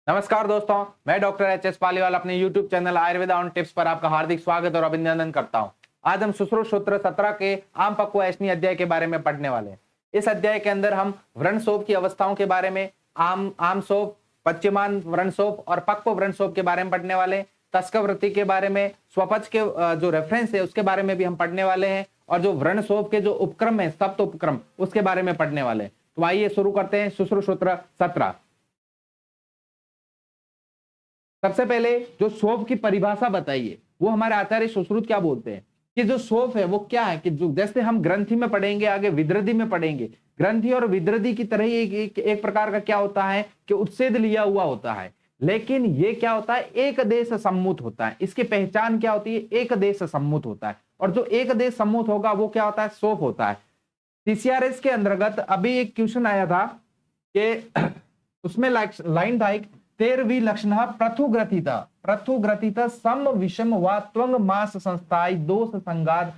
नमस्कार दोस्तों, मैं डॉक्टर एच.एस. पालीवाल अपने YouTube channel Ayurveda on tips पर आपका हार्दिक स्वागत और अभिनंदन करता हूं। आज हम सुश्रुत सूत्र 17 के आम पक्व ऐष्णी अध्याय के बारे में पढ़ने वाले हैं। इस अध्याय के अंदर हम व्रणशोभ की अवस्थाओं के बारे में, आम शोभ, पश्चिमान व्रणशोभ और पक्व व्रणशोभ के बारे में पढ़ने वाले हैं। तस्कवृत्ति के बारे में, स्वपच के जो रेफरेंस है उसके बारे में भी हम पढ़ने वाले हैं और जो व्रणशोभ के जो उपक्रम है, सप्त उपक्रम, उसके बारे में पढ़ने वाले हैं। तो आइए शुरू करते हैं सुश्रुत सूत्र 17। सबसे पहले जो शोभ की परिभाषा बताइए, वो हमारे आचार्य सुश्रुत क्या बोलते हैं कि जो शोभ है वो क्या है कि जो जैसे हम ग्रंथि में पढ़ेंगे, आगे विद्रधि में पढ़ेंगे, ग्रंथि और विद्रधि की तरह ही एक प्रकार का क्या होता है कि उच्छेद लिया हुआ होता है, लेकिन ये क्या होता है, एक देश सम्मुत होता है। इसकी पहचान क्या होती है, एक देश सम्मुत होता है, और जो एक देश सम्मुत होगा वो क्या होता है, शोभ होता है। सीसीआरएस के अंतर्गत अभी एक क्वेश्चन आया था कि उसमें लाइन था, 13वीं लक्षण प्रथुग्रथित सम विषम व त्वंग मास संस्थाई दोष संगात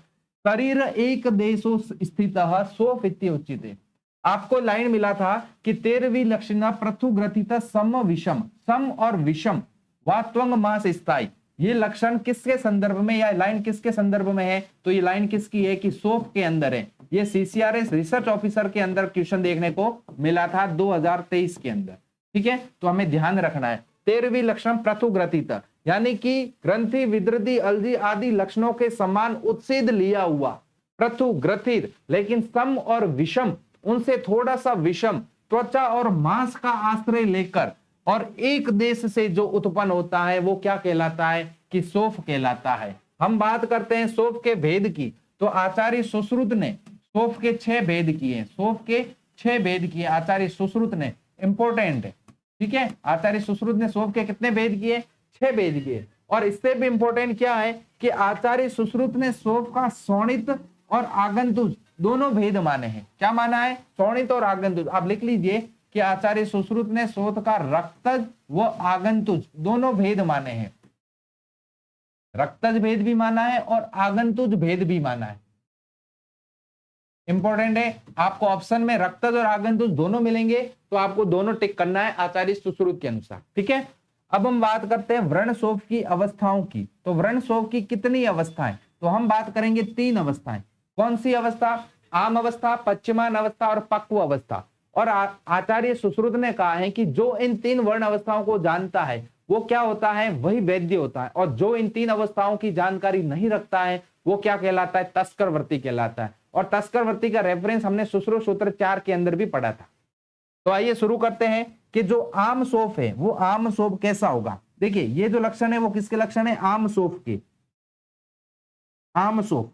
शरीर एक देशो स्थित शोभ इत्युच्यते। आपको लाइन मिला था कि 13वीं लक्षण प्रथुग्रथित सम विषम, सम और विषम व त्वंग मास स्थाई, ये लक्षण किसके संदर्भ में, या लाइन किसके संदर्भ में है, तो ये लाइन किसकी है कि शोभ के अंदर है। ये सीसीआरएस रिसर्च ऑफिसर के अंदर क्वेश्चन देखने को मिला था 2023 के अंदर। ठीक है, तो हमें ध्यान रखना है 13वीं लक्षण प्रथुग्रथित, यानी कि ग्रंथि, विद्रधि, अलजी आदि लक्षणों के समान उत्सेद लिया हुआ प्रथुग्रथित, लेकिन सम और विषम, उनसे थोड़ा सा विषम, त्वचा और मांस का आश्रय लेकर और एक देश से जो उत्पन्न होता है वो क्या कहलाता है कि शोभ कहलाता है। हम बात करते हैं शोभ के भेद की, तो आचार्य सुश्रुत ने शोभ के 6 भेद किए, शोभ के 6 भेद किए आचार्य सुश्रुत ने। इंपॉर्टेंट है, ठीक है, आचार्य सुश्रुत ने शोभ के कितने भेद किए, 6 भेद किए। और इससे भी इंपॉर्टेंट क्या है कि आचार्य सुश्रुत ने शोभ का शोणित और आगंतुज दोनों भेद माने हैं। क्या माना है, शोणित और आगंतुज। आप लिख लीजिए कि आचार्य सुश्रुत ने शोध का रक्तज व आगंतुज दोनों भेद माने हैं। रक्तज भेद भी माना है और आगंतुज भेद भी माना है। इंपॉर्टेंट है, आपको ऑप्शन में रक्तज और आगंतुज दोनों मिलेंगे, तो आपको दोनों टिक करना है आचार्य सुश्रुत के अनुसार। ठीक है, अब हम बात करते हैं व्रणशोभ की अवस्थाओं की। तो व्रणशोभ की कितनी अवस्थाएं, तो हम बात करेंगे 3 अवस्थाएं। कौन सी अवस्था, आम अवस्था, पश्चिमान अवस्था और पक्व अवस्था। और आचार्य सुश्रुत ने कहा है कि जो इन 3 वर्ण अवस्थाओं को जानता है वो क्या होता है, वही वैद्य होता है, और जो इन 3 अवस्थाओं की जानकारी नहीं रखता है वो क्या कहलाता है, तस्करवर्ती कहलाता है। और तस्करवर्ती का रेफरेंस हमने सुश्रुत सूत्र 4 के अंदर भी पढ़ा था। तो आइए शुरू करते हैं कि जो आम शोभ है वो आम शोभ कैसा होगा। देखिए ये जो लक्षण है वो किसके लक्षण है, आम शोभ के। आम शोभ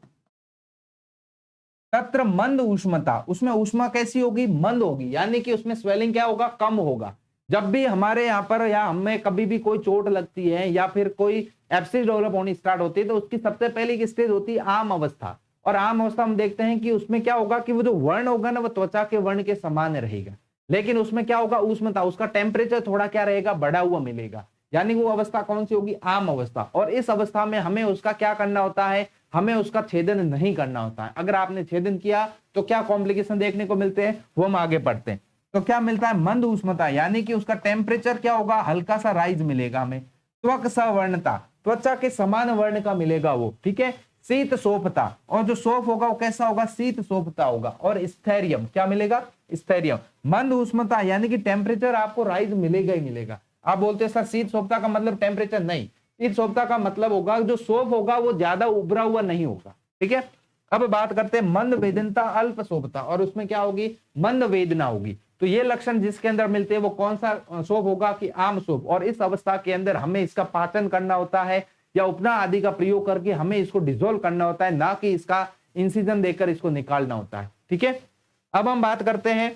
तत्र मंद उष्मता, उसमें उष्मा कैसी होगी, मंद होगी, यानी कि उसमें स्वेलिंग क्या होगा, कम होगा। जब भी हमारे यहाँ पर या हमें कभी भी कोई चोट लगती है या फिर कोई एब्सिस डेवलप होनी स्टार्ट होती है, तो उसकी सबसे पहली स्टेज होती है आम अवस्था। और आम अवस्था हम देखते हैं कि उसमें क्या होगा कि वो जो वर्ण होगा ना वो त्वचा के वर्ण के समान रहेगा, लेकिन उसमें क्या होगा, उष्मता, उसका टेम्परेचर थोड़ा क्या रहेगा, बढ़ा हुआ मिलेगा। यानी वो अवस्था कौन सी होगी, आम अवस्था। और इस अवस्था में हमें उसका क्या करना होता है, हमें उसका छेदन नहीं करना होता है। अगर आपने छेदन किया तो क्या कॉम्प्लिकेशन देखने को मिलते हैं, वो हम आगे पढ़ते हैं। तो क्या मिलता है, मंद उष्मता, यानी कि उसका टेम्परेचर क्या होगा, हल्का सा राइज मिलेगा हमें। त्वक सवर्णता, त्वचा के समान वर्ण का मिलेगा वो। ठीक है, शीत शोभता, और जो शोभ होगा वो कैसा होगा, शीत शोभता होगा। और स्थैर्यम, क्या मिलेगा, स्थैर्यम। मंद उष्मता यानी कि टेम्परेचर आपको राइज मिलेगा ही मिलेगा। आप बोलते हैं सर शीत शोभता का मतलब टेम्परेचर, नहीं, शीत शोभता का मतलब होगा जो शोभ होगा वो ज्यादा उभरा हुआ नहीं होगा। ठीक है, अब बात करते हैं मंद वेदनता अल्प शोभता, और उसमें क्या होगी, मंद वेदना होगी। तो ये लक्षण जिसके अंदर मिलते हैं वो कौन सा शोभ होगा कि आम शोभ। और इस अवस्था के अंदर हमें इसका पाचन करना होता है या उपना आदि का प्रयोग करके हमें इसको डिसोल्व करना होता है, ना कि इसका इंसिजन देकर इसको निकालना होता है। ठीक है, अब हम बात करते हैं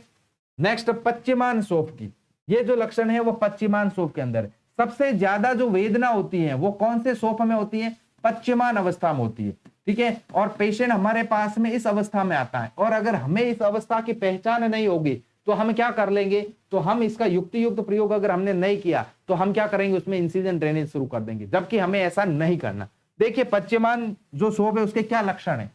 नेक्स्ट पश्चिमान शोभ की। ये जो लक्षण है वो पश्चिमान शोभ के अंदर है। सबसे ज्यादा जो वेदना होती है वो कौन से शोभ में होती है, पश्चिमान अवस्था में होती है। ठीक है, और पेशेंट हमारे पास में इस अवस्था में आता है, और अगर हमें इस अवस्था की पहचान नहीं होगी तो हम क्या कर लेंगे, तो हम इसका युक्ति युक्त प्रयोग अगर हमने नहीं किया तो हम क्या करेंगे, उसमें इंसिजन ड्रेनेज शुरू कर देंगे, जबकि हमें ऐसा नहीं करना। देखिए पश्चिमान जो शोभ है उसके क्या लक्षण है,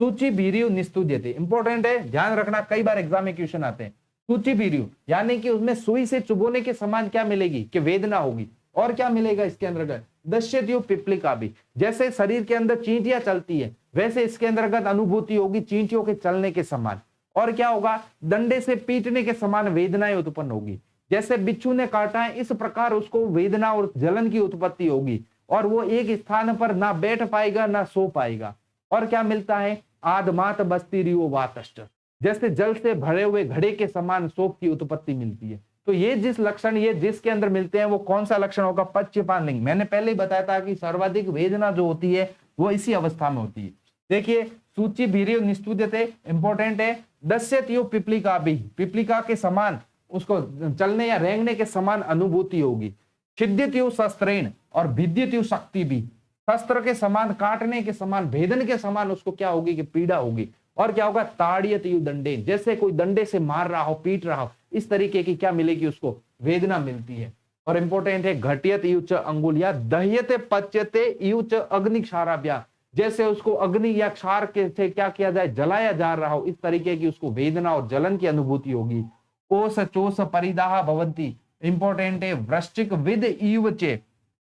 सूची भीरी निस्तुज्यते। इंपॉर्टेंट है, ध्यान रखना, कई बार एग्जाम में क्वेश्चन आते हैं। सूची बीरियो यानी कि उसमें सुई से चुभोने के समान क्या मिलेगी कि वेदना होगी। और क्या मिलेगा इसके अंतर्गत, दस्यत्यु पिपलिका भी, जैसे शरीर के अंदर चींटियां चलती है वैसे इसके अंतर्गत अनुभूति होगी चींटियों के चलने के समान। और क्या होगा, डंडे से पीटने के समान वेदनाएं उत्पन्न होगी, जैसे बिच्छू ने काटा है इस प्रकार उसको वेदना और जलन की उत्पत्ति होगी और वो एक स्थान पर ना बैठ पाएगा ना सो पाएगा। और क्या मिलता है, आदमात बस्तीरियो वातष्ट, जैसे जल से भरे हुए घड़े के समान शोक की उत्पत्ति मिलती है। तो ये जिस लक्षण ये जिसके अंदर मिलते हैं वो कौन सा लक्षण होगा, पच्चपान लिंग। मैंने पहले ही बताया था कि सर्वाधिक वेदना जो होती है वो इसी अवस्था में होती है। देखिए सूची भीरियो निस्तुत्यते इंपॉर्टेंट है, दस्यत्यु पिपलिका भी, पिपलिका के समान उसको चलने या रेंगने के समान अनुभूति होगी। छिद्यत्यु शस्त्रेण और भिद्यत्यु शक्ति भी, शस्त्र के समान काटने के समान भेदन के समान उसको क्या होगी कि पीड़ा होगी। और क्या होगा, ताड़यत्यु दंडे, जैसे कोई डंडे से मार रहा हो पीट रहा हो इस तरीके की क्या मिलेगी उसको वेदना मिलती है। और इंपॉर्टेंट है घटियत युच अंगुलिया दह्यते पच्यते युच अग्नि क्षाराभ्या, जैसे उसको अग्नि या क्षार के से क्या किया जाए जलाया जा रहा हो इस तरीके की उसको वेदना और जलन की अनुभूति होगी। कोस चोस परिदाह भवंती, इंपॉर्टेंट है वृश्चिक विद ईवचे,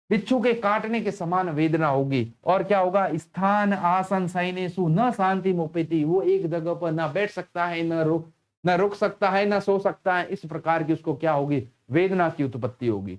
बिच्छू के काटने के समान वेदना होगी। और क्या होगा, स्थान आसन शयनेषु न शांति मोपेति, वो एक जगह पर ना बैठ सकता है न रुक सकता है न सो सकता है, इस प्रकार की उसको क्या होगी वेदना की उत्पत्ति होगी।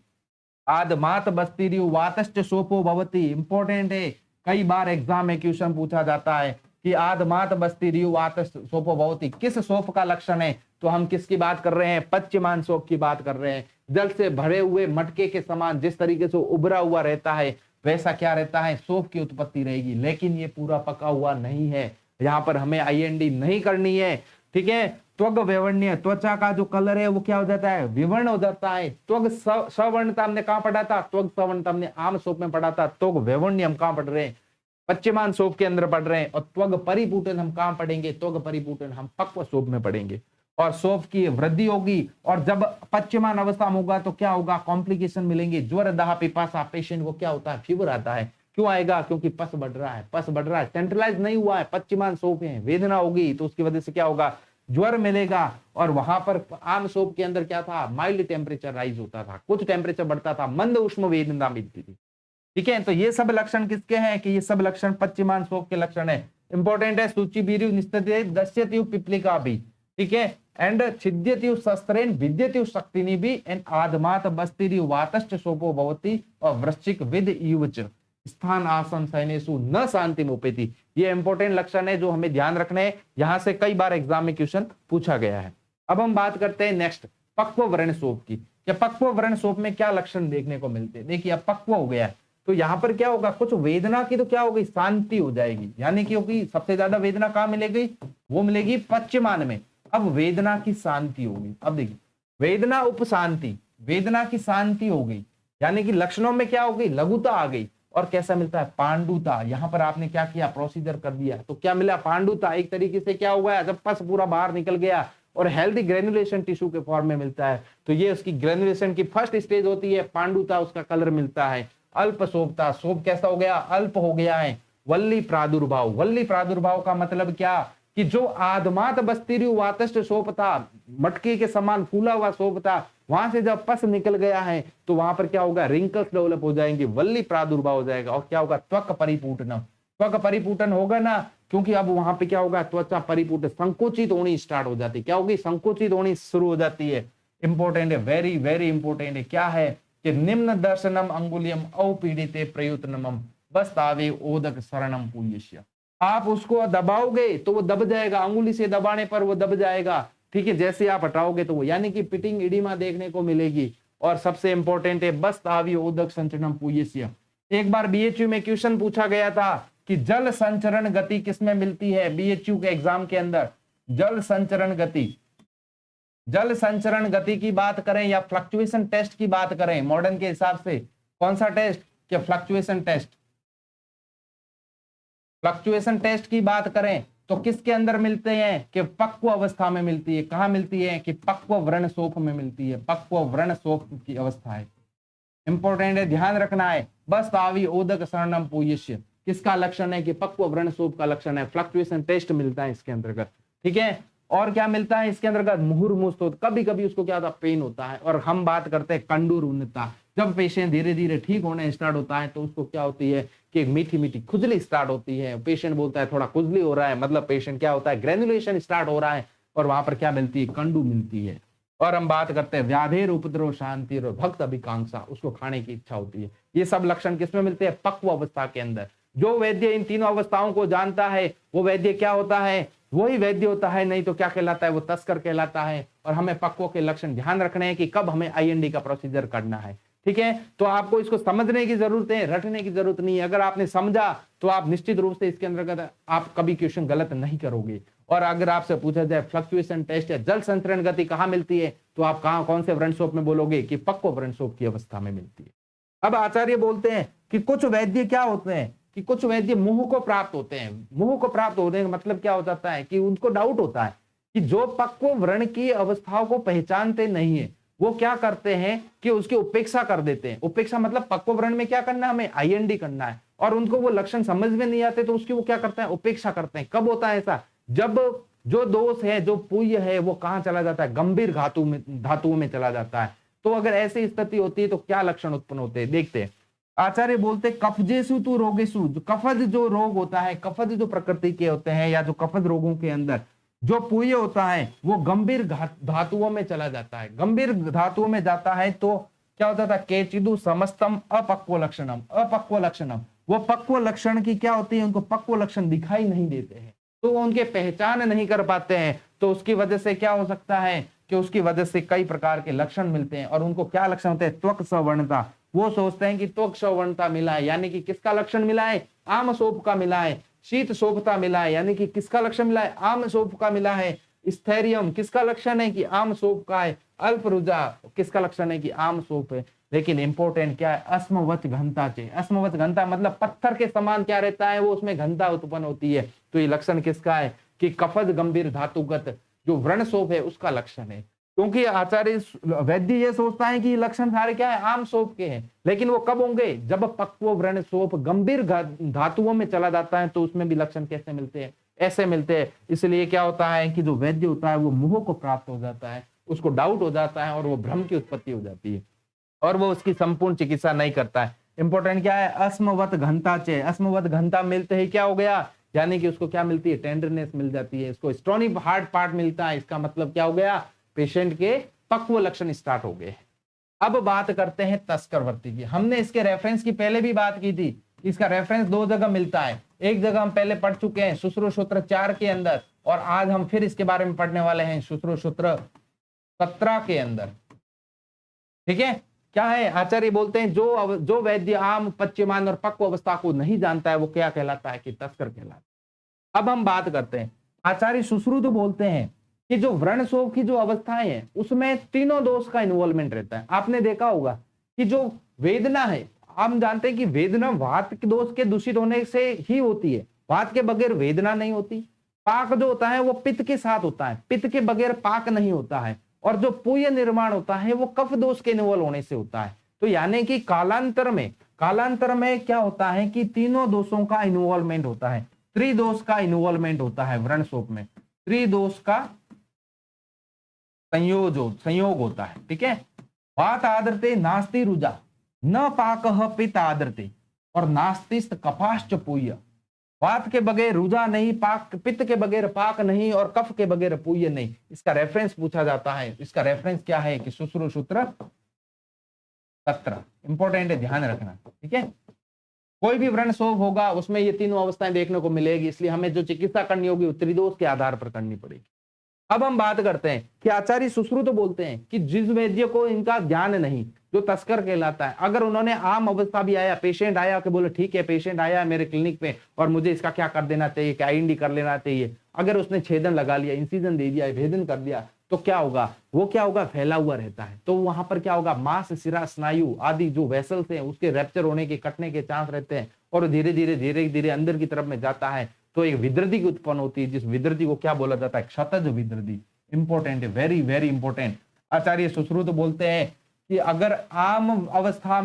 आदमात बस्तीरियु वातश्च शोपो भवति, इंपॉर्टेंट है कई बार एग्जाम में क्वेश्चन पूछा जाता है कि आदमात बस्तीरियु वातश्च शोपो भवति किस शोप का लक्षण है, तो हम किसकी बात कर रहे हैं, पच्यमान शोप की बात कर रहे हैं। जल से भरे हुए मटके के समान जिस तरीके से उभरा हुआ रहता है वैसा क्या रहता है शोप की उत्पत्ति रहेगी। लेकिन ये पूरा पका हुआ नहीं है, यहाँ पर हमें आईएनडी नहीं करनी है, ठीक है। त्वग व्यवण्य, त्वचा का जो कलर है वो क्या हो जाता है विवर्ण हो जाता है। त्वग सवर्णता हमने कहाँ पढ़ा था, त्वग सवर्णता हमने आम शोप में पढ़ा था। त्वग व्यवण्य हम कहाँ पढ़ रहे हैं, पच्यमान शोप के अंदर पढ़ रहे हैं। और त्वग परिपूटन हम कहाँ पढ़ेंगे, त्वग परिपूटन हम पक्व शोप में पढ़ेंगे। और शोफ की वृद्धि होगी और जब पच्यमान अवस्था में होगा तो क्या होगा, कॉम्प्लिकेशन मिलेंगे, ज्वर दाह पिपासा, पेशेंट को क्या होता है फीवर आता है। क्यों आएगा, क्योंकि पस बढ़ रहा है, पस बढ़ रहा है, सेंट्रलाइज नहीं हुआ है, पच्यमान शोफ है, वेदना होगी तो उसकी वजह से क्या होगा ज्वर मिलेगा। और वहां पर आम शोफ के अंदर क्या था, माइल्ड टेम्परेचर राइज होता था, कुछ टेम्परेचर बढ़ता था, मंद उष्म वेदना मिलती थी, ठीक है। तो ये सब लक्षण किसके हैं कि ये सब लक्षण पच्यमान शोफ के लक्षण है। इंपॉर्टेंट है सूची बीरु निस्तते दस्यत्यु पिपलिका भी, ठीक है। एंड छिद्यत्यु शस्त्रेण भिद्यत्यु शक्तिनी भी एंड आदमात बस्तीरियु वातश्च शोपो भवति और वृश्चिक विद युवच स्थान आसन शयनेषु न शांति मोपेति। ये इंपॉर्टेंट लक्षण है जो हमें ध्यान रखने हैं, यहां से कई बार एग्जाम में क्वेश्चन पूछा गया है। अब हम बात करते हैं नेक्स्ट पक्व वर्ण शोप की। या पक्व वर्ण शोप में क्या लक्षण देखने को मिलते हैं, देखिए अब पक्व हो गया है तो यहाँ पर क्या होगा, कुछ वेदना की तो क्या होगी शांति हो जाएगी, यानी क्योंकि सबसे ज्यादा वेदना कहाँ मिलेगी, वो मिलेगी पच्यमान में। अब वेदना की शांति होगी, अब देखिए वेदना उपशांति, वेदना की शांति हो गई, यानी कि लक्षणों में क्या हो गई लघुता आ गई। और कैसा मिलता है पांडुता, यहाँ पर आपने क्या किया प्रोसीजर कर दिया तो क्या मिला पांडुता, एक तरीके से क्या हुआ है जब पस पूरा बाहर निकल गया और हेल्दी ग्रेनुलेशन टिश्यू के फॉर्म में मिलता है तो ये उसकी ग्रेनुलेशन की फर्स्ट स्टेज होती है, पांडुता उसका कलर मिलता है। अल्प शोभता, शोभ कैसा हो गया अल्प हो गया है। वल्ली प्रादुर्भाव, वल्ली प्रादुर्भाव का मतलब क्या कि जो आदमात बस्तीरियु वातश्च शोभ था, मटके के समान फूला हुआ शोभ था, वहां से जब पस निकल गया है तो वहां पर क्या होगा रिंकल्स डेवलप हो जाएंगे, वल्ली प्रादुर्भाव हो जाएगा। और क्या होगा त्वक परिपूटन, त्वक परिपूटन होगा ना, क्योंकि अब वहां पे क्या होगा त्वचा परिपूट संकुचित होनी स्टार्ट हो जाती है, क्या होगी संकुचित होनी शुरू हो जाती है। इंपॉर्टेंट है, वेरी वेरी इंपॉर्टेंट है, क्या है कि निम्न दर्शनम अंगुलियम औपीड़िते प्रयुतनम बस तावे ओदक शरणम पूयस्य। आप उसको दबाओगे तो वो दब जाएगा, अंगुली से दबाने पर वो दब जाएगा, ठीक है। जैसे आप हटाओगे तो वो, यानी कि पिटिंग इडिमा देखने को मिलेगी। और सबसे इंपॉर्टेंट है बस तावी ओदक संचरणम पूयस्य। एक बार बीएचयू में क्वेश्चन पूछा गया था कि जल संचरण गति किसमें मिलती है, बीएचयू के एग्जाम के अंदर जल संचरण गति, जल संचरण गति की बात करें या फ्लक्चुएशन टेस्ट की बात करें मॉडर्न के हिसाब से, कौन सा टेस्ट, क्या फ्लक्चुएशन टेस्ट, फ्लक्चुएशन टेस्ट की बात करें तो किसके अंदर मिलते हैं कि पक्व अवस्था में मिलती है। कहां मिलती है कि पक्व व्रण शोफ में मिलती है, पक्व व्रण शोफ की अवस्था है। इंपॉर्टेंट है, ध्यान रखना है। बस तावी ओदक शरणम पूयस्य किसका लक्षण है कि पक्व व्रण शोफ का लक्षण है, फ्लक्चुएशन टेस्ट मिलता है इसके अंतर्गत, ठीक है। और क्या मिलता है इसके अंतर्गत, मुहुर्मुस्त होता, कभी कभी उसको क्या होता है, पेन होता है। और हम बात करते हैं कंडूरूनता, जब पेशेंट धीरे धीरे ठीक होने स्टार्ट होता है तो उसको क्या होती है कि मीठी मीठी खुजली स्टार्ट होती है। पेशेंट बोलता है थोड़ा खुजली हो रहा है, मतलब पेशेंट क्या होता है, ग्रेनुलेशन स्टार्ट हो रहा है, और वहां पर क्या मिलती है, कंडू मिलती है। और हम बात करते हैं व्याधेर उपद्रव शांति और भक्त अभिकांक्षा, उसको खाने की इच्छा होती है। ये सब लक्षण किसमें मिलते हैं, पक्व अवस्था के अंदर। जो वैद्य इन तीनों अवस्थाओं को जानता है वो वैद्य क्या होता है, वही वैद्य होता है, नहीं तो क्या कहलाता है, वो तस्कर कहलाता है। और हमें पक्वों के लक्षण ध्यान रखने हैं कि कब हमें आईएनडी का प्रोसीजर करना है। ठीक है, तो आपको इसको समझने की जरूरत है, रटने की जरूरत नहीं है। अगर आपने समझा तो आप निश्चित रूप से इसके अंतर्गत आप कभी क्वेश्चन गलत नहीं करोगे। और अगर आपसे पूछा जाए फ्लक्चुएशन टेस्ट या जल संचरण गति कहाँ मिलती है, तो आप कहाँ कौन से व्रणशोफ में बोलोगे कि पक्व व्रणशोफ की अवस्था में मिलती है। अब आचार्य बोलते हैं कि कुछ वैद्य क्या होते हैं, कि कुछ वैद्य मुंह को प्राप्त होते हैं। मुंह को प्राप्त होने का मतलब क्या हो जाता है कि उनको डाउट होता है कि जो पक्व व्रण की अवस्थाओं को पहचानते नहीं है वो क्या करते हैं कि उसकी उपेक्षा कर देते हैं। उपेक्षा मतलब पक्व व्रण में क्या करना है, हमें आईएनडी करना है, और उनको वो लक्षण समझ में नहीं आते तो उसकी वो क्या करते हैं, उपेक्षा करते हैं। कब होता है ऐसा, जब जो दोष है, जो पुण्य है, वो कहां चला जाता है, गंभीर धातुओं में चला जाता है। तो अगर ऐसी स्थिति होती है तो क्या लक्षण उत्पन्न होते हैं, देखते हैं। आचार्य बोलते कफजेसु तु रोगेसु, कफज जो रोग होता है, कफज जो प्रकृति के होते हैं या जो कफज रोगों के अंदर जो पुण्य होता है वो गंभीर धातुओं में चला जाता है। गंभीर धातुओं में जाता है तो क्या होता था, केचिदु समस्तम अपक्व लक्षणम, अपक्व लक्षणम, वो पक्व लक्षण की क्या होती है, उनको पक्व लक्षण दिखाई नहीं देते हैं, तो वो उनके पहचान नहीं कर पाते हैं। तो उसकी वजह से क्या हो सकता है कि उसकी वजह से कई प्रकार के लक्षण मिलते हैं। और उनको क्या लक्षण होते हैं, त्वक सवर्णता। वो सोचते हैं कि त्वक सवर्णता मिला है, यानी कि किसका लक्षण मिला है, आम शोभ का मिला है। शीत शोभता मिला है, यानी कि किसका लक्षण मिला है, आम शोभ का मिला है। स्थैर्यम किसका लक्षण है कि आम शोभ का है। अल्प रुजा किसका लक्षण है कि आम शोभ है। लेकिन इंपॉर्टेंट क्या है, अस्मवच घनता चे, अस्मवच घनता मतलब पत्थर के समान क्या रहता है, वो उसमें घनता उत्पन्न होती है। तो ये लक्षण किसका है कि कफज गंभीर धातुगत जो व्रणशोभ है उसका लक्षण है। क्योंकि आचार्य वैद्य ये सोचता है कि लक्षण सारे क्या है, आम शोभ के हैं, लेकिन वो कब होंगे, जब पक्व व्रणशोभ गंभीर धातुओं में चला जाता है तो उसमें भी लक्षण कैसे मिलते हैं, ऐसे मिलते हैं। इसलिए क्या होता है कि जो वैद्य होता है वो मुंह को प्राप्त हो जाता है, उसको डाउट हो जाता है और वो भ्रम की उत्पत्ति हो जाती है और वो उसकी संपूर्ण चिकित्सा नहीं करता है। इंपॉर्टेंट क्या है, अस्मवत घनता चे, अस्मवत घनता मिलते ही क्या हो गया, यानी कि उसको क्या मिलती है, टेंडरनेस मिल जाती है, इसको स्टोनी हार्ड पार्ट मिलता है। इसका मतलब क्या हो गया, पेशेंट के पक्व लक्षण स्टार्ट हो गए। अब बात करते हैं तस्करवर्ती की। हमने इसके रेफरेंस की पहले भी बात की थी। इसका रेफरेंस दो जगह मिलता है, एक जगह हम पहले पढ़ चुके हैं शुश्रूषूत्र 4 के अंदर, और आज हम फिर इसके बारे में पढ़ने वाले हैं शुश्रूषूत्र 17 के अंदर। ठीक है, क्या है, आचार्य बोलते हैं जो वैद्य आम पच्यमान और पक्व अवस्था को नहीं जानता है वो क्या कहलाता है कि तस्कर कहलाता है। अब हम बात करते हैं, आचार्य सुश्रुत बोलते हैं कि जो व्रणशोभ की जो अवस्थाएं हैं उसमें तीनों दोष का इन्वॉल्वमेंट रहता है। आपने देखा होगा कि जो वेदना है, हम जानते हैं कि वेदना वात के दोष के दूषित होने से ही होती है, वात के बगैर वेदना नहीं होती। पाक जो होता है वो पित्त के साथ होता है, पित्त के बगैर पाक नहीं होता है। और जो पुय निर्माण होता है वो कफ दोष के इन्वॉल्व होने से होता है। तो यानी कि कालांतर में क्या होता है कि तीनों दोषों का इन्वॉल्वमेंट होता है, त्रिदोष का इन्वॉल्वमेंट होता है व्रणशोभ में, त्रिदोष का संयोग होता है। ठीक है, वात आदरते नास्ति रुजा न पाकः पित्त आदरते और नास्तिस्त कफाश्च पुय। वात के बगैर रुजा नहीं, पाक पित्त के बगैर पाक नहीं और कफ के बगैर पुय नहीं। इसका रेफरेंस पूछा जाता है, इसका रेफरेंस क्या है कि शुश्रूषूत्र 17। इंपॉर्टेंट है, ध्यान रखना। ठीक है, कोई भी व्रणशोभ होगा उसमें ये तीनों अवस्थाएं देखने को मिलेगी, इसलिए हमें जो चिकित्सा करनी होगी वो त्रिदोष के आधार पर करनी पड़ेगी। अब हम बात करते हैं कि आचार्य सुश्रुत बोलते हैं कि जिस वैद्य को इनका ज्ञान नहीं, जो तस्कर कहलाता है, अगर उन्होंने आम अवस्था भी आया, पेशेंट आया कि बोले ठीक है पेशेंट आया मेरे क्लिनिक पे और मुझे इसका क्या कर देना चाहिए, क्या आईएनडी कर लेना चाहिए, अगर उसने छेदन लगा लिया, इंसिजन दे दिया, भेदन कर दिया, तो क्या होगा, वो क्या होगा, फैला हुआ रहता है। तो वहां पर क्या होगा, मांस शिरा स्नायु आदि जो वेसल्स हैं उसके रैप्चर होने के, कटने के चांस रहते हैं और धीरे धीरे अंदर की तरफ में जाता है तो एक विद्रदी की उत्पन्न होती है, जिस विद्रदी को क्या बोला जाता है, क्षतज विद्रदी। इंपॉर्टेंट है, वेरी वेरी इंपॉर्टेंट। आचार्य सुश्रुत बोलते हैं कि अगर आम अवस्था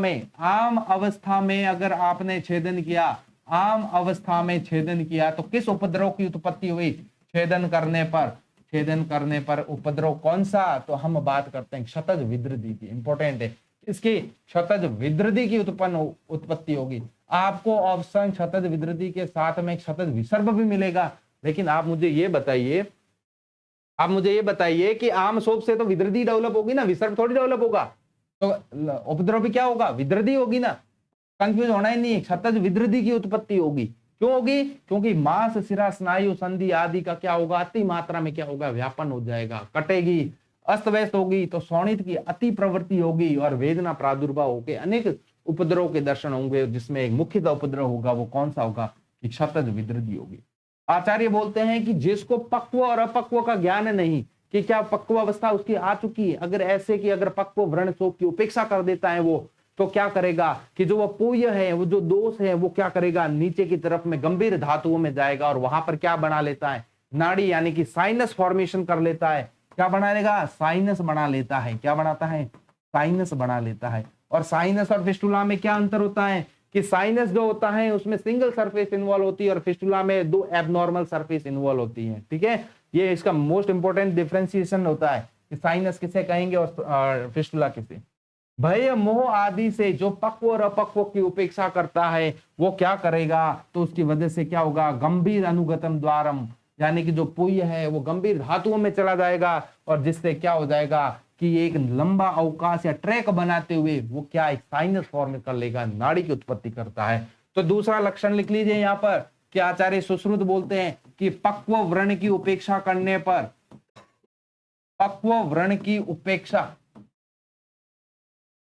में अगर आपने छेदन किया, आम अवस्था में छेदन किया तो किस उपद्रव की उत्पत्ति हुई, छेदन करने पर छेदन करने पर उपद्रव कौन सा, तो हम बात करते हैं क्षतज विद्रदी की। इंपॉर्टेंट है, इसकी क्षतज विद्रदी की उत्पत्ति होगी। आपको ऑप्शन क्षतज विद्रदी के साथ में क्षतज विसर्ग भी मिलेगा, लेकिन आप मुझे ये बताइए कि आम शोभ से तो विद्रदी डेवलप होगी ना, विसर्ग थोड़ी डेवलप होगा, तो उपद्रव भी क्या होगा, विद्रदी होगी ना। कंफ्यूज होना ही नहीं, क्षतज विद्रदी की उत्पत्ति होगी। क्यों होगी, क्योंकि मांस शिरा स्नायु संधि आदि का क्या होगा, अति मात्रा में क्या होगा, व्यापन हो जाएगा, कटेगी, अस्त व्यस्त होगी, तो शोणित की अति प्रवृत्ति होगी और वेदना प्रादुर्भाव होकर अनेक उपद्रव के दर्शन होंगे, जिसमें एक मुख्यतः उपद्रव होगा वो कौन सा होगा, कि क्षतज विद्रदी होगी। आचार्य बोलते हैं कि जिसको पक्व और अपक्व का ज्ञान नहीं कि क्या पक्व अवस्था उसकी आ चुकी है, अगर ऐसे कि अगर पक्व व्रण शोभ की उपेक्षा कर देता है वो, तो क्या करेगा कि जो वो पूय है, वो जो दोष है, वो क्या करेगा, नीचे की तरफ में गंभीर धातुओं में जाएगा और वहां पर क्या बना लेता है, नाड़ी यानी कि साइनस फॉर्मेशन कर लेता है। क्या बना लेगा, साइनस बना लेता है। क्या बनाता है, साइनस बना लेता है। और साइनस और फिस्टुला में क्या अंतर होता है कि साइनस जो होता है उसमें सिंगल सरफेस इन्वॉल्व होती है और फिस्टुला में दो एबनॉर्मल सरफेस इन्वॉल्व होती है। ठीक है, ये इसका मोस्ट इंपोर्टेंट डिफरेंशिएशन होता है कि साइनस किसे कहेंगे और फिस्टुला किसे। भय मोह आदि से जो पक्व और अपक्व की उपेक्षा करता है वो क्या करेगा, तो उसकी वजह से क्या होगा, गंभीर अनुगतम द्वारम, यानी कि जो पुय है वो गंभीर धातुओं में चला जाएगा और जिससे क्या हो जाएगा कि एक लंबा अवकाश या ट्रैक बनाते हुए वो क्या एक साइनस फॉर्म कर लेगा, नाड़ी की उत्पत्ति करता है। तो दूसरा लक्षण लिख लीजिए यहाँ पर कि आचार्य सुश्रुत बोलते हैं कि पक्व व्रण की उपेक्षा करने पर, पक्व व्रण की उपेक्षा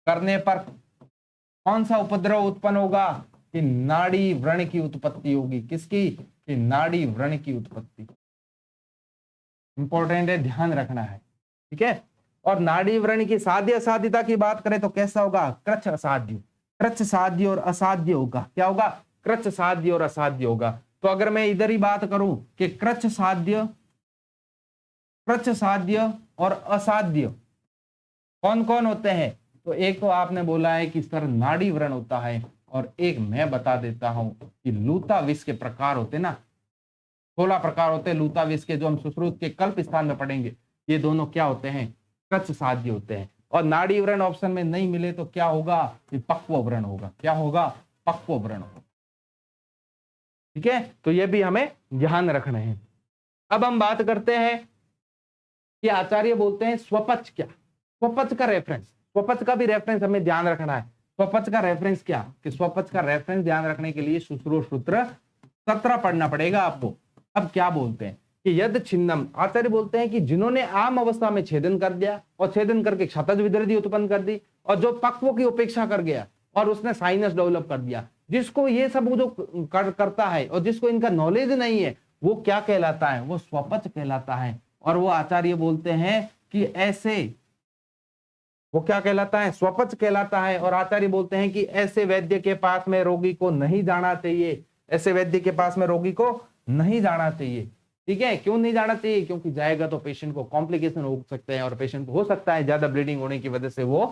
करने पर कौन सा उपद्रव उत्पन्न होगा, कि नाड़ी व्रण की उत्पत्ति होगी। किसकी, कि नाड़ी व्रण की उत्पत्ति। इंपॉर्टेंट है, ध्यान रखना है। ठीक है, और नाड़ी व्रण की साध्य असाध्यता की बात करें तो कैसा होगा, कृच्छ असाध्य, कृच्छ साध्य और असाध्य होगा। क्या होगा, कृच्छ साध्य और असाध्य होगा। तो अगर मैं इधर ही बात करूं कि कृच्छ साध्य और असाध्य कौन कौन होते हैं, तो एक तो आपने बोला है कि सर नाड़ी व्रण होता है, और एक मैं बता देता हूं कि लूता विष के प्रकार होते ना, 16 प्रकार होते हैं लूता विष के, जो हम सुश्रुत के कल्प स्थान में पढ़ेंगे। ये दोनों क्या होते हैं, कृच्छ साध्य होते हैं। और नाड़ी व्रण ऑप्शन में नहीं मिले तो क्या होगा, कि पक्व व्रण होगा। क्या होगा, पक्व व्रण होगा। ठीक है, तो ये भी हमें ध्यान रखना है। अब हम बात करते हैं कि आचार्य बोलते हैं स्वपच क्या, स्वपच का रेफरेंस, स्वपच का भी रेफरेंस हमें ध्यान रखना है। स्वपच का रेफरेंस क्या, कि स्वपच का रेफरेंस ध्यान रखने के लिए सुश्रुत सूत्र 17 पढ़ना पड़ेगा आपको। अब क्या बोलते हैं कि यद छिन्नम, आचार्य बोलते हैं कि जिन्होंने आम अवस्था में छेदन कर दिया और छेदन करके क्षतज विद्रदी उत्पन्न कर दी, और जो पक्व की उपेक्षा कर गया और उसने साइनस डेवलप कर दिया, जिसको ये सब जो करता है और जिसको इनका नॉलेज नहीं है, वो क्या कहलाता है, वो स्वपच कहलाता है। और वो आचार्य बोलते हैं कि ऐसे, वो क्या कहलाता है, स्वपच कहलाता है। और आचार्य बोलते हैं कि ऐसे वैद्य के पास में रोगी को नहीं जाना चाहिए, ऐसे वैद्य के पास में रोगी को नहीं जाना चाहिए। ठीक है, क्यों नहीं जाना चाहिए, क्योंकि जाएगा तो पेशेंट को कॉम्प्लिकेशन हो सकते हैं और पेशेंट को हो सकता है ज्यादा ब्लीडिंग होने की वजह से वो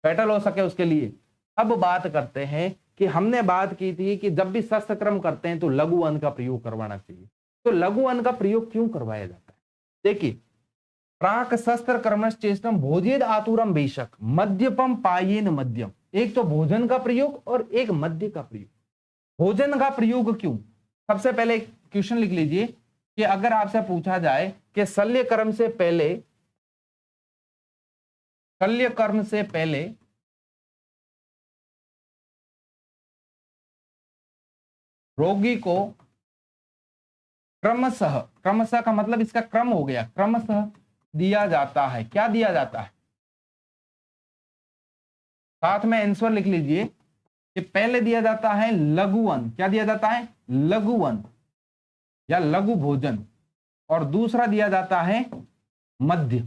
फैटल हो सके उसके लिए। अब बात करते हैं कि हमने बात की थी कि जब भी शस्त्रक्रम करते हैं तो लघु अन्न का प्रयोग करवाना चाहिए। तो लघु अन्न का प्रयोग क्यों करवाया जाता है, देखिए, प्राक शस्त्र कर्मश्चेष्टम भोजेद आतुरम बेशक मध्यपम पायेन मध्यम, एक तो भोजन का प्रयोग और एक मध्य का प्रयोग। भोजन का प्रयोग क्यों, सबसे पहले क्वेश्चन लिख लीजिए कि अगर आपसे पूछा जाए कि शल्य कर्म से पहले रोगी को क्रमशः, क्रमशः का मतलब इसका क्रम हो गया, क्रमशः दिया जाता है। क्या दिया जाता है, साथ में आंसर लिख लीजिए कि पहले दिया जाता है लघु अन्न। क्या दिया जाता है, लघु अन्न या लघु भोजन, और दूसरा दिया जाता है मध्य।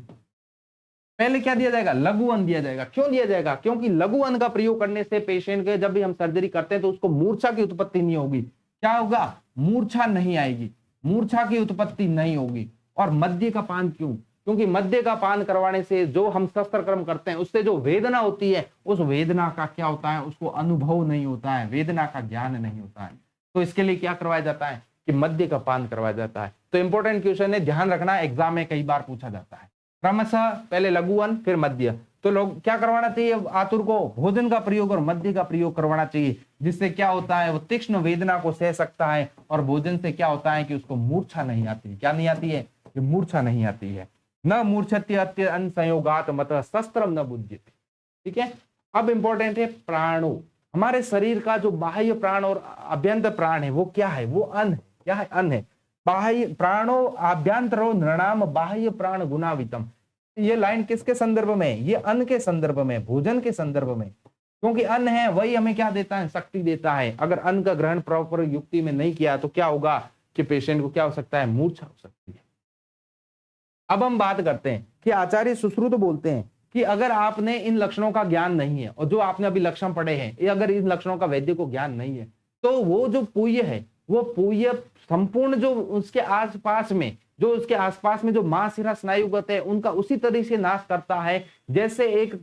पहले क्या दिया जाएगा, लघु अन्न दिया जाएगा। क्यों दिया जाएगा, क्योंकि लघु अन्न का प्रयोग करने से पेशेंट के जब भी हम सर्जरी करते हैं तो उसको मूर्छा की उत्पत्ति नहीं होगी। क्या होगा, मूर्छा नहीं आएगी, मूर्छा की उत्पत्ति नहीं होगी। और मध्य का पान क्यों, क्योंकि मध्य का पान करवाने से जो हम शस्त्रक्रम करते हैं उससे जो वेदना होती है, उस वेदना का क्या होता है, उसको अनुभव नहीं होता है, वेदना का ज्ञान नहीं होता है। तो इसके लिए क्या करवाया जाता है, कि मद्य का पान करवाया जाता है। तो इंपॉर्टेंट क्वेश्चन है, ध्यान रखना, एग्जाम में कई बार पूछा जाता है। क्रमशः पहले लघु अन्न फिर मद्य। तो लोग क्या करवाना चाहिए आतुर को? भोजन का प्रयोग और मद्य का प्रयोग करवाना चाहिए, जिससे क्या होता है वो तीक्ष्ण वेदना को सह सकता है, और भोजन से क्या होता है कि उसको मूर्छा नहीं आती। क्या नहीं आती है? ये मूर्छा नहीं आती है। न मूर्छति अत्य अन्न संयोगात मत शस्त्रम न बुध्यति। ठीक है। अब इंपॉर्टेंट है प्राणों। हमारे शरीर का जो बाह्य प्राण और अभ्यंतर प्राण है वो क्या है? वो अन्न है। क्या है? अन्न है। बाह्य प्राणो आभ्यंतरो नृणाम बाह्य प्राण गुणावितम। ये लाइन किसके संदर्भ में? ये अन्न के संदर्भ में, भोजन के संदर्भ में। क्योंकि अन्न है वही हमें क्या देता है? शक्ति देता है। अगर अन्न का ग्रहण प्रॉपर युक्ति में नहीं किया तो क्या होगा कि पेशेंट को क्या हो सकता है? मूर्छा हो सकती है। अब हम बात करते हैं कि आचार्य सुश्रुत बोलते हैं कि अगर आपने इन लक्षणों का ज्ञान नहीं है, और जो आपने अभी लक्षण पढ़े हैं, ये अगर इन लक्षणों का वैद्य को ज्ञान नहीं है, तो वो जो पूय है, वो पूय संपूर्ण जो उसके आसपास में जो महाशिरा स्नायुगत है उनका उसी तरीके से नाश करता है। जैसे एक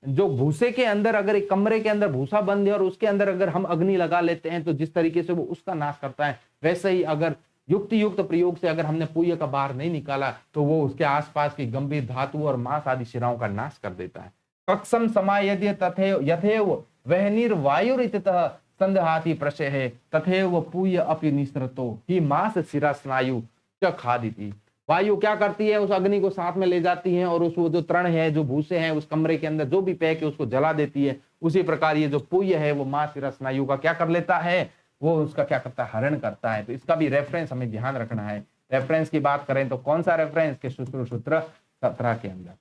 जो भूसे के अंदर, अगर एक कमरे के अंदर भूसा बंद है और उसके अंदर अगर हम अग्नि लगा लेते हैं तो जिस तरीके से वो उसका नाश करता है, वैसे ही अगर युक्त प्रयोग से अगर हमने पूय का बाहर नहीं निकाला तो वो उसके आसपास की गंभीर धातु और मांस आदि शिराओं का नाश कर देता है। कक्षम समायद्य तथैव यथैव वह्निर्वायुरितः संदहाति प्रशय तथैव पूय अपि निसृतो ही मांस शिरा स्नायु च खादिति। वायु क्या करती है? उस अग्नि को साथ में ले जाती है और उस वो जो तृण है, जो भूसे हैं उस कमरे के अंदर जो भी पैक है उसको जला देती है। उसी प्रकार ये जो पूय है वो मांस शिरा स्नायु का क्या कर लेता है? वो उसका क्या करता है? हरण करता है। तो इसका भी रेफरेंस हमें ध्यान रखना है। रेफरेंस की बात करें तो कौन सा रेफरेंस? के सूत्र 17 के अंदर।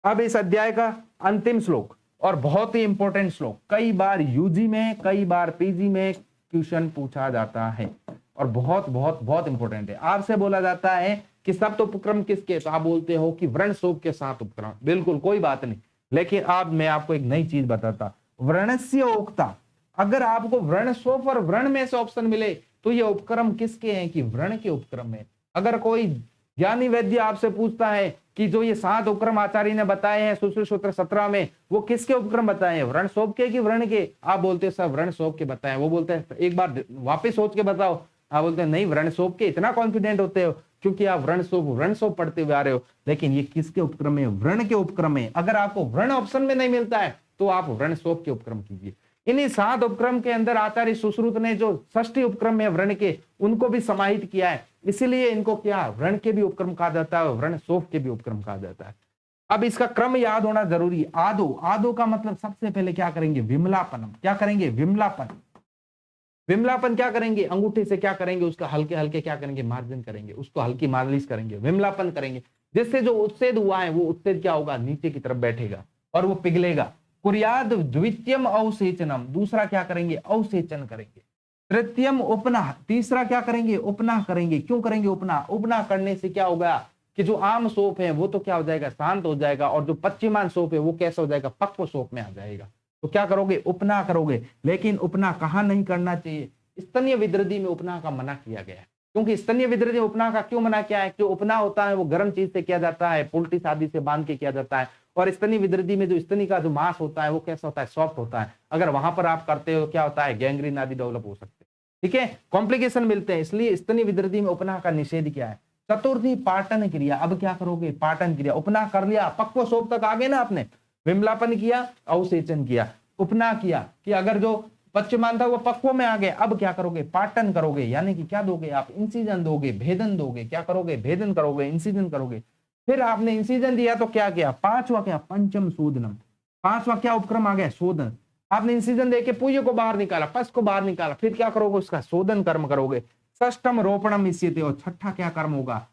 अब इस अध्याय का अंतिम श्लोक और बहुत ही इंपॉर्टेंट श्लोक, कई बार यूजी में कई बार पीजी में क्वेश्चन पूछा जाता है और बहुत बहुत बहुत इंपॉर्टेंट है। आपसे बोला जाता है कि सप्त उपक्रम किसके? तो आप बोलते हो कि व्रण शोभ के 7 उपक्रम। बिल्कुल कोई बात नहीं, लेकिन अब मैं आपको एक नई चीज बताता। व्रणस्य उक्ता, अगर आपको व्रण शोभ और व्रण में से ऑप्शन मिले तो ये उपक्रम किसके हैं? कि व्रण के उपक्रम है। अगर कोई ज्ञानी वैद्य आपसे पूछता है कि जो ये 7 उपक्रम आचार्य ने बताए हैं सूत्र 17 में, वो किसके उपक्रम बताए हैं? व्रण शोभ के कि व्रण के? आप बोलते हैं सर व्रण शोभ के बताए। वो बोलते हैं एक बार वापिस सोच के बताओ। आप बोलते हैं नहीं व्रण शोभ के। इतना कॉन्फिडेंट होते हो क्योंकि आप व्रण शोभ पढ़ते हुए आ रहे हो, लेकिन ये किसके उपक्रम है? व्रण के उपक्रम है। अगर आपको व्रण ऑप्शन में नहीं मिलता है तो आप व्रण शोभ के उपक्रम कीजिए। इन्हीं 7 उपक्रम के अंदर आचार्य सुश्रुत ने जो षष्ठी उपक्रम है व्रण के, उनको भी समाहित किया है। इसीलिए इनको क्या व्रण के भी उपक्रम कहा जाता है, व्रण शोभ के भी उपक्रम कहा जाता है। अब इसका क्रम याद होना जरूरी। आदो का मतलब सबसे पहले क्या करेंगे? विमलापन। क्या करेंगे? विमलापन। विमलापन क्या करेंगे? अंगूठे से क्या करेंगे? उसका हल्के हल्के क्या करेंगे? मार्जन करेंगे, उसको हल्की मालिश करेंगे, विमलापन करेंगे, जिससे जो उत्सेद हुआ है वो उत्सेद क्या होगा? नीचे की तरफ बैठेगा और वो पिघलेगा। कुर्याद द्वितीयम अवसेचनम, दूसरा क्या करेंगे? अवसेचन करेंगे। तृतीयम उपनाह, तीसरा क्या करेंगे? उपनाह करेंगे। क्यों करेंगे उपनाह? उपनाह करने से क्या होगा कि जो आम सोप है वो तो क्या हो जाएगा? शांत हो जाएगा, और जो पश्चिमान सोप है वो कैसा हो जाएगा? पक्व सोप में आ जाएगा। तो क्या करोगे? उपनाह करोगे। लेकिन उपनाह कहाँ नहीं करना चाहिए? स्तनीय विदृधि में उपनाह का मना किया गया है। क्योंकि स्तनीय विदृधि उपनाह का क्यों मना किया है? जो उपनाह होता है वो गर्म चीज से किया जाता है, पोल्ट्री आदि से बांध के किया जाता है, और स्तनी विदृधि में जो स्तनी का जो मांस होता है वो कैसा होता है? सॉफ्ट होता है। अगर वहां पर आप करते हो क्या होता है? गैंग्रीन आदि डेवलप हो सकते हैं। ठीक है, कॉम्प्लिकेशन मिलते हैं, इसलिए स्तनी विदृधि में उपनाह का निषेध किया है। चतुर्थी पाटन क्रिया। अब क्या करोगे? पाटन क्रिया। उपनाह कर लिया, पक्व सोप तक आ गए ना आपने, विमलापन किया, अवसेचन किया, उपनाह किया कि अगर जो पश्चिमान था वो पक्व में आ गए। अब क्या करोगे? पाटन करोगे, यानी कि क्या दोगे आप? इंसिजन दोगे, भेदन दोगे। क्या करोगे? भेदन करोगे, इंसिजन करोगे। फिर आपने इंसिजन दिया तो क्या किया? 5वां क्या? पंचम शोधनम। 5वां क्या उपक्रम आ गया? शोधन। आपने इंसिजन देके पूय को बाहर निकाला, पस को बाहर निकाला, फिर क्या करोगे? उसका शोधन कर्म करोगे। षष्ठम रोपणम इष्यते, और छठा क्या कर्म होगा?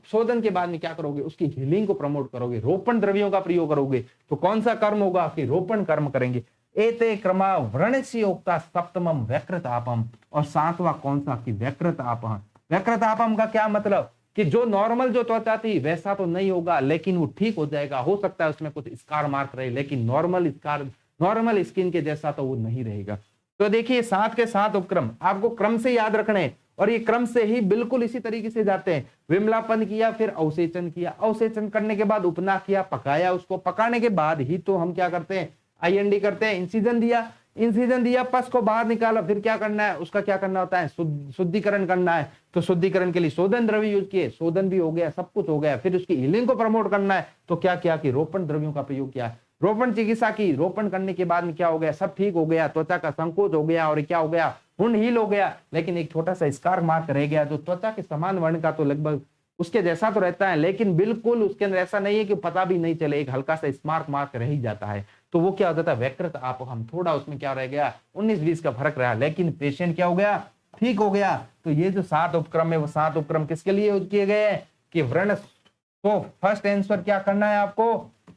शोधन के बाद में क्या करोगे? उसकी हीलिंग को प्रमोट करोगे, रोपण द्रव्यों का प्रयोग करोगे। तो कौन सा कर्म होगा? कि रोपण कर्म करेंगे। एते क्रमा व्रणस्य उक्ता सप्तमम व्यकृतापम, और 7वां कौन सा? कि व्यकृतापम। व्यकृतापम का क्या मतलब? कि जो नॉर्मल जो त्वचा थी वैसा तो नहीं होगा, लेकिन वो ठीक हो जाएगा। हो सकता है उसमें कुछ स्कार मार्क रहे, लेकिन नॉर्मल स्किन के जैसा तो वो नहीं रहेगा। तो देखिए 7 के 7 उपक्रम आपको क्रम से याद रखने हैं, और ये क्रम से ही बिल्कुल इसी तरीके से जाते हैं। विमलापन किया, फिर अवसेचन किया, अवसेचन करने के बाद उपनाह किया, पकाया, उसको पकाने के बाद ही तो हम क्या करते हैं? IND करते हैं। इंसिजन दिया, इंसिजन दिया, पस को बाहर निकाला, फिर क्या करना है, उसका क्या करना होता है, शुद्धिकरण करना है। तो शुद्धिकरण के लिए शोधन द्रव्य यूज किए, शोधन भी हो गया, सब कुछ हो गया। फिर उसकी हीलिंग को प्रमोट करना है, तो क्या किया कि रोपण द्रव्यों का प्रयोग किया, रोपण चिकित्सा की। रोपण करने के बाद में क्या हो गया, सब ठीक हो गया, त्वचा का संकोच हो गया और क्या हो गया, वुंड हील हो गया। लेकिन एक छोटा सा स्कार मार्क रह गया, जो त्वचा के समान वर्ण का तो लगभग उसके जैसा तो रहता है, लेकिन बिल्कुल उसके अंदर ऐसा नहीं है कि पता भी नहीं चले, एक हल्का सा स्मार्क मार्क रह ही जाता है। तो वो क्या होता था, वक्रता आप हम थोड़ा उसमें क्या रह गया, 19-20 का फर्क रहा, लेकिन पेशेंट क्या हो गया, ठीक हो गया। तो ये जो 7 उपक्रम है, वो 7 उपक्रम किसके लिए यूज किए गए हैं कि व्रण। तो फर्स्ट आंसर क्या करना है आपको,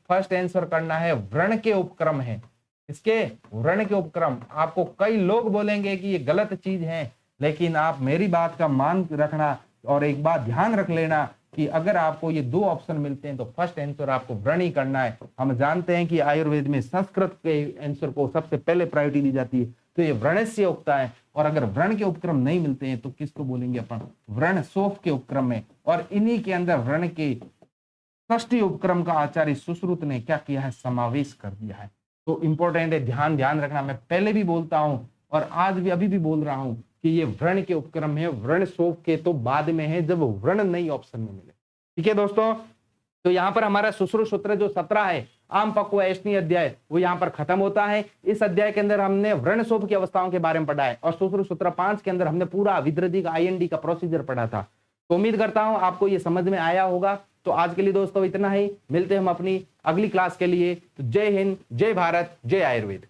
फर्स्ट आंसर करना है व्रण के उपक्रम है। इसके व्रण के उपक्रम। आपको कई लोग बोलेंगे कि ये गलत चीज है, लेकिन आप मेरी बात का मान रखना और एक बात ध्यान रख लेना कि अगर आपको ये 2 ऑप्शन मिलते हैं तो फर्स्ट आंसर आपको व्रण ही करना है। हम जानते हैं कि आयुर्वेद में संस्कृत के आंसर को सबसे पहले प्रायोरिटी दी जाती है, तो ये व्रणस्य उक्ता है। और अगर व्रण के उपक्रम नहीं मिलते हैं तो किसको बोलेंगे अपन, व्रण शोफ के उपक्रम में। और इन्हीं के अंदर व्रण के षष्ठी उपक्रम का आचार्य सुश्रुत ने क्या किया है, समावेश कर दिया है। तो इंपॉर्टेंट है, ध्यान रखना। मैं पहले भी बोलता हूं और आज भी अभी भी बोल रहा हूं कि ये व्रण के उपक्रम है, व्रण शोफ के तो बाद में है, जब व्रण नई ऑप्शन में मिले। ठीक है दोस्तों, तो यहाँ पर हमारा सुश्रुत सूत्र जो 17 है, आम पक्व ऐष्णीय अध्याय, वो यहाँ पर खत्म होता है। इस अध्याय के अंदर हमने व्रण शोफ की अवस्थाओं के बारे में पढ़ा है और सुश्रुत सूत्र 5 के अंदर हमने पूरा विद्रदी का IND का प्रोसीजर पढ़ा था। तो उम्मीद करता हूं आपको ये समझ में आया होगा। तो आज के लिए दोस्तों इतना ही, मिलते हैं हम अपनी अगली क्लास के लिए। तो जय हिंद, जय भारत, जय आयुर्वेद।